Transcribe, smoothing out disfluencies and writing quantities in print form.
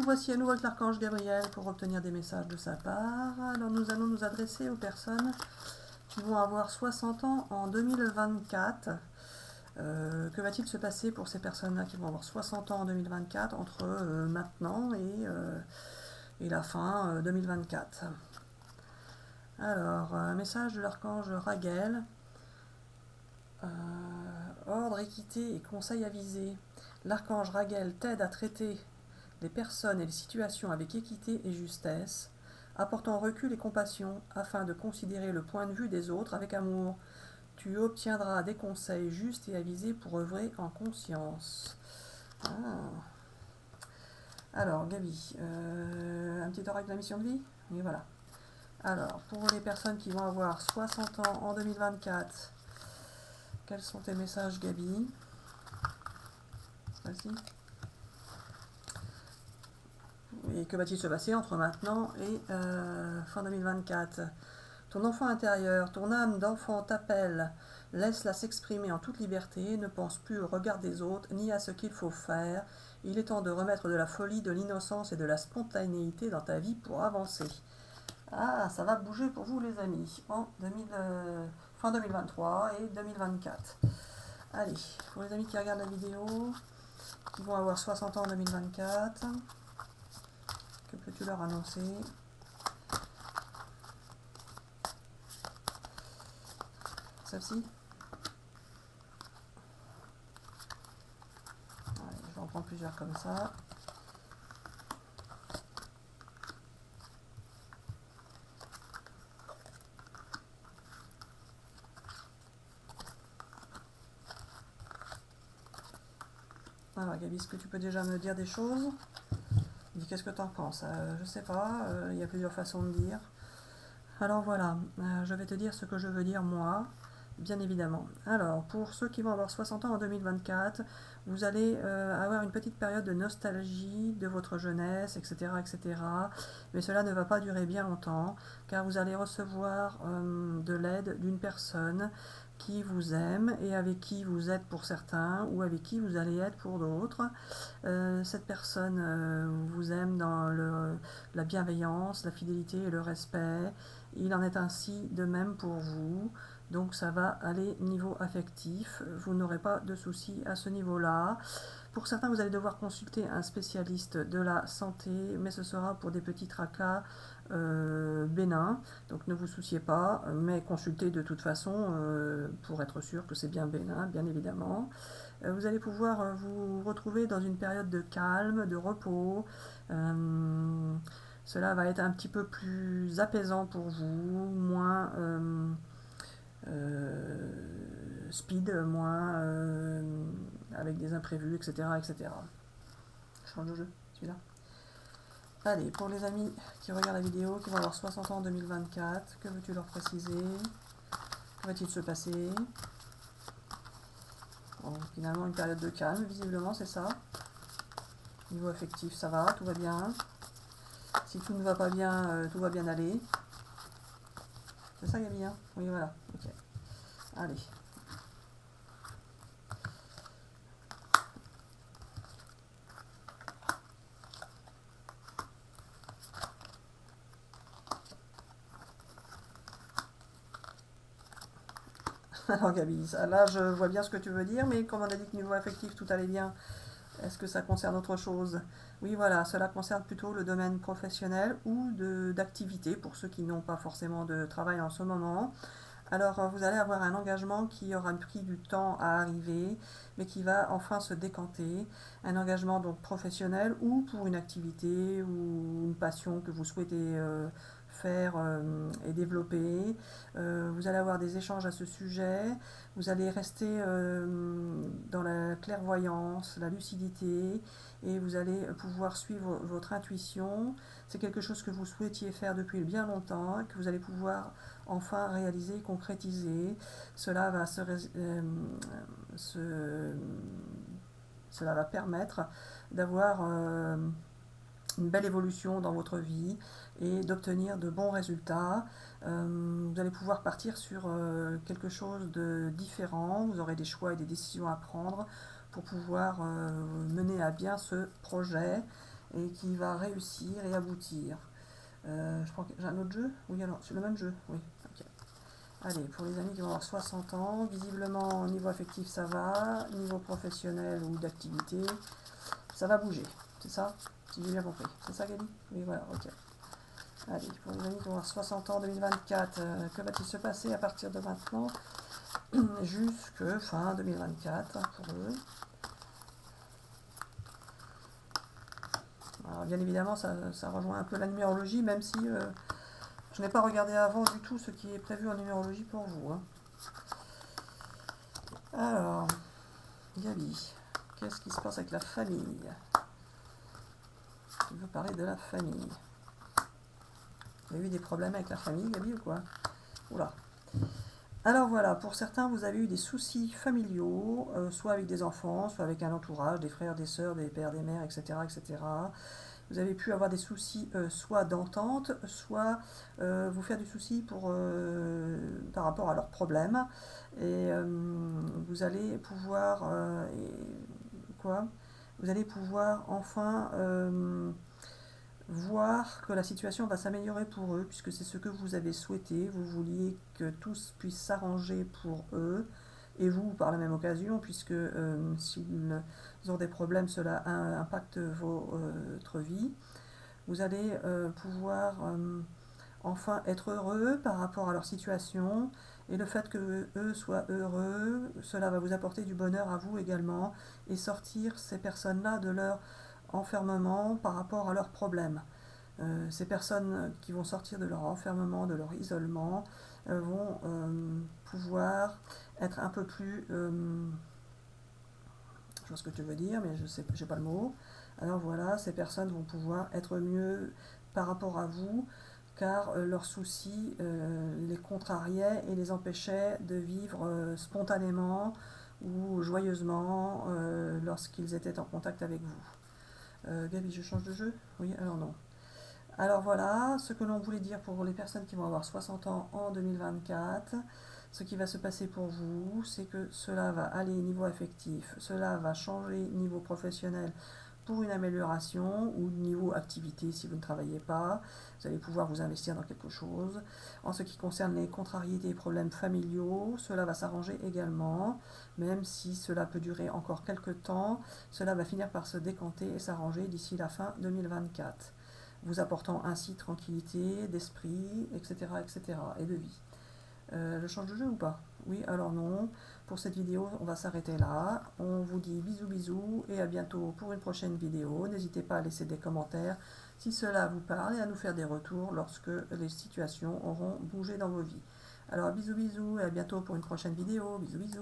voici à nouveau avec l'archange Gabriel pour obtenir des messages de sa part. Alors nous allons nous adresser aux personnes qui vont avoir 60 ans en 2024. Que va-t-il se passer pour ces personnes-là qui vont avoir 60 ans en 2024 entre maintenant et la fin 2024? Alors, un message de l'archange Raguel. Ordre, équité et conseil avisé. L'archange Raguel t'aide à traiter les personnes et les situations avec équité et justesse, apportant recul et compassion afin de considérer le point de vue des autres avec amour. Tu obtiendras des conseils justes et avisés pour œuvrer en conscience. Alors, Gabi, un petit oracle de la mission de vie? Et voilà. Alors, pour les personnes qui vont avoir 60 ans en 2024, quels sont tes messages, Gabi? Vas-y. Et que va-t-il se passer entre maintenant et fin 2024? Ton enfant intérieur, ton âme d'enfant t'appelle. Laisse-la s'exprimer en toute liberté. Ne pense plus au regard des autres, ni à ce qu'il faut faire. Il est temps de remettre de la folie, de l'innocence et de la spontanéité dans ta vie pour avancer. Ah, ça va bouger pour vous, les amis, en fin 2023 et 2024. Allez, pour les amis qui regardent la vidéo, qui vont avoir 60 ans en 2024, que peux-tu leur annoncer? Celle-ci? Je vais en prendre plusieurs comme ça. Alors Gabi, est-ce que tu peux déjà me dire des choses? Dis qu'est-ce que tu en penses? Je sais pas, il y a plusieurs façons de dire. Alors voilà, je vais te dire ce que je veux dire moi, bien évidemment. Alors, pour ceux qui vont avoir 60 ans en 2024, vous allez avoir une petite période de nostalgie de votre jeunesse, etc., etc. Mais cela ne va pas durer bien longtemps, car vous allez recevoir de l'aide d'une personne qui vous aime et avec qui vous êtes pour certains ou avec qui vous allez être pour d'autres. Cette personne vous aime dans la bienveillance, la fidélité et le respect. Il en est ainsi de même pour vous. Donc ça va aller niveau affectif. Vous n'aurez pas de soucis à ce niveau-là. Pour certains, vous allez devoir consulter un spécialiste de la santé, mais ce sera pour des petits tracas bénins. Donc ne vous souciez pas, mais consultez de toute façon pour être sûr que c'est bien bénin, bien évidemment. Vous allez pouvoir vous retrouver dans une période de calme, de repos. Cela va être un petit peu plus apaisant pour vous, moins speed, moins avec des imprévus, etc., etc. Je change de jeu, celui-là. Allez, pour les amis qui regardent la vidéo, qui vont avoir 60 ans en 2024, que veux-tu leur préciser? Que va-t-il se passer? Bon, finalement, une période de calme, visiblement, c'est ça. Niveau affectif, ça va, tout va bien. Si tout ne va pas bien, tout va bien aller. C'est ça, Gabi, hein? Oui, voilà. Ok. Allez. Alors, Gabi, là, je vois bien ce que tu veux dire, mais comme on a dit que niveau affectif, tout allait bien, est-ce que ça concerne autre chose? Oui, voilà, cela concerne plutôt le domaine professionnel ou d'activité pour ceux qui n'ont pas forcément de travail en ce moment. Alors, vous allez avoir un engagement qui aura pris du temps à arriver, mais qui va enfin se décanter. Un engagement donc professionnel ou pour une activité ou une passion que vous souhaitez faire et développer. Vous allez avoir des échanges à ce sujet. Vous allez rester dans la clairvoyance, la lucidité, et vous allez pouvoir suivre votre intuition. C'est quelque chose que vous souhaitiez faire depuis bien longtemps, que vous allez pouvoir enfin réaliser, concrétiser. Cela va cela va permettre d'avoir une belle évolution dans votre vie et d'obtenir de bons résultats. Vous allez pouvoir partir sur quelque chose de différent. Vous aurez des choix et des décisions à prendre pour pouvoir mener à bien ce projet et qui va réussir et aboutir. Je crois que j'ai un autre jeu. Oui, alors, c'est le même jeu. Oui, ok. Allez, pour les amis qui vont avoir 60 ans, visiblement, niveau affectif, ça va. Niveau professionnel ou d'activité, ça va bouger. C'est ça? Si j'ai bien compris. C'est ça, Gabi? Oui, voilà, ok. Allez, pour les amis qui vont avoir 60 ans, 2024, que va-t-il se passer à partir de maintenant jusque fin 2024 pour eux? Alors, bien évidemment, ça rejoint un peu la numérologie, même si je n'ai pas regardé avant du tout ce qui est prévu en numérologie pour vous. Hein. Alors, Gabi, qu'est-ce qui se passe avec la famille? Tu veux parler de la famille? Il y a eu des problèmes avec la famille, Gabi, ou quoi? Oula. Alors voilà, pour certains, vous avez eu des soucis familiaux, soit avec des enfants, soit avec un entourage, des frères, des sœurs, des pères, des mères, etc. etc. Vous avez pu avoir des soucis soit d'entente, soit vous faire du souci par rapport à leurs problèmes. Et vous allez pouvoir vous allez pouvoir enfin voir que la situation va s'améliorer pour eux, puisque c'est ce que vous avez souhaité. Vous vouliez que tout puisse s'arranger pour eux, et vous par la même occasion, puisque s'ils ont des problèmes, cela impacte votre vie. Vous allez pouvoir enfin être heureux par rapport à leur situation, et le fait que eux soient heureux, cela va vous apporter du bonheur à vous également, et sortir ces personnes-là de leur enfermement par rapport à leurs problèmes. Ces personnes qui vont sortir de leur enfermement, de leur isolement, vont pouvoir être un peu plus... je vois ce que tu veux dire, mais je sais pas le mot. Alors voilà, ces personnes vont pouvoir être mieux par rapport à vous, car leurs soucis les contrariaient et les empêchaient de vivre spontanément ou joyeusement lorsqu'ils étaient en contact avec vous. Gabi, je change de jeu? Oui, alors non. Alors voilà, ce que l'on voulait dire pour les personnes qui vont avoir 60 ans en 2024. Ce qui va se passer pour vous, c'est que cela va aller niveau affectif, cela va changer niveau professionnel pour une amélioration, ou niveau activité si vous ne travaillez pas. Vous allez pouvoir vous investir dans quelque chose. En ce qui concerne les contrariétés et problèmes familiaux, cela va s'arranger également, même si cela peut durer encore quelques temps. Cela va finir par se décanter et s'arranger d'ici la fin 2024, vous apportant ainsi tranquillité d'esprit, etc., etc., et de vie. Je change de jeu ou pas? Oui, alors non. Pour cette vidéo, on va s'arrêter là. On vous dit bisous bisous et à bientôt pour une prochaine vidéo. N'hésitez pas à laisser des commentaires si cela vous parle et à nous faire des retours lorsque les situations auront bougé dans vos vies. Alors bisous bisous et à bientôt pour une prochaine vidéo. Bisous bisous.